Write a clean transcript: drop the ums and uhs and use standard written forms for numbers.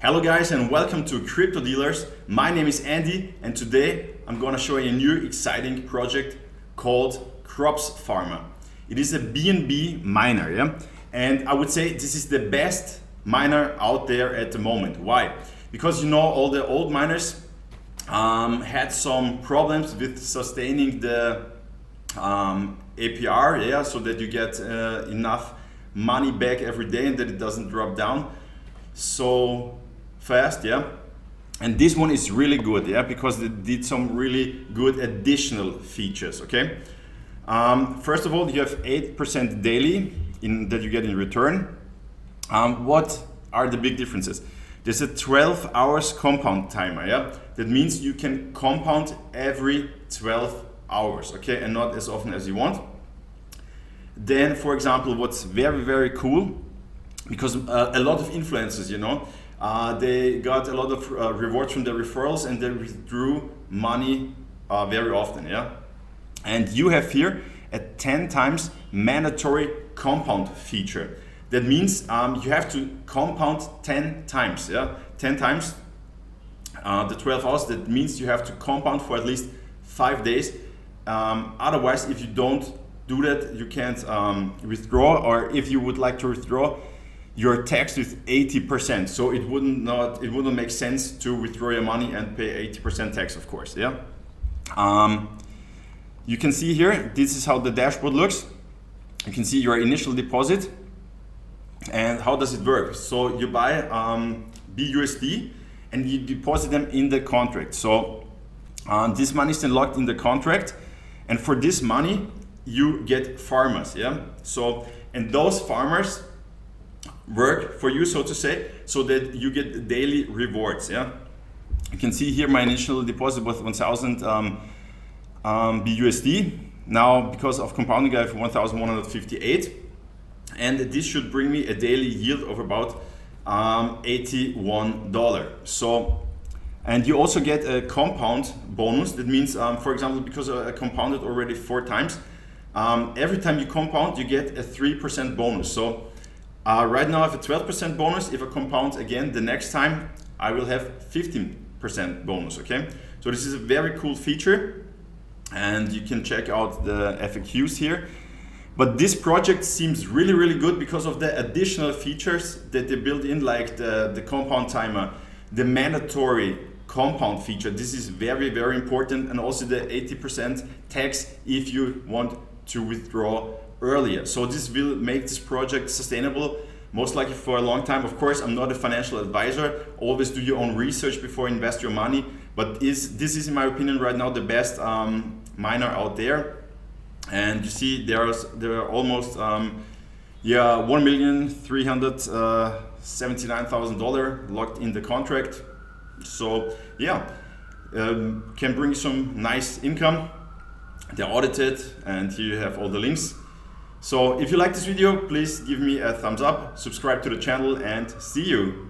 Hello guys and welcome to Crypto Dealers. My name is Andy and today I'm gonna show you a new exciting project called cropsfarmer. It is a BNB miner, yeah? And I would say this is the best miner out there at the moment. Why? Because you know all the old miners had some problems with sustaining the APR, yeah, so that you get enough money back every day and that it doesn't drop down so fast, yeah. And this one is really good, yeah, because it did some really good additional features. Okay, first of all, you have 8% daily that you get in return. What are the big differences? There's a 12 hours compound timer, yeah. That means you can compound every 12 hours, okay, and not as often as you want. Then, for example, what's very cool, because a lot of influencers, you know, they got a lot of rewards from their referrals and they withdrew money very often, yeah. And you have here a 10 times mandatory compound feature. That means you have to compound 10 times, yeah, 10 times the 12 hours. That means you have to compound for at least 5 days. Otherwise, if you don't do that, you can't withdraw, or if you would like to withdraw, you're taxed with 80%. So it wouldn't make sense to withdraw your money and pay 80% tax, of course, yeah. You can see here, this is how the dashboard looks. You can see your initial deposit. And how does it work? So you buy BUSD and you deposit them in the contract. So this money is then locked in the contract, and for this money you get farmers, yeah. So, and those farmers work for you, so to say, so that you get daily rewards, yeah. You can see here my initial deposit was 1000 BUSD. Now, because of compounding, I have 1158, and this should bring me a daily yield of about $81. So, and you also get a compound bonus. That means, for example, because I compounded already 4 times, every time you compound, you get a 3% bonus. So right now I have a 12% bonus. If I compound again the next time, I will have 15% bonus, okay? So this is a very cool feature, and you can check out the FAQs here. But this project seems really good because of the additional features that they built in, like the compound timer, the mandatory compound feature. This is very important, and also the 80% tax if you want to withdraw earlier. So this will make this project sustainable, most likely for a long time. Of course, I'm not a financial advisor. Always do your own research before you invest your money. But this is, in my opinion, right now the best miner out there. And you see there are almost $1,379,000 locked in the contract. So yeah, can bring some nice income. They're audited, and here you have all the links. So if you like this video, please give me a thumbs up, subscribe to the channel, and see you.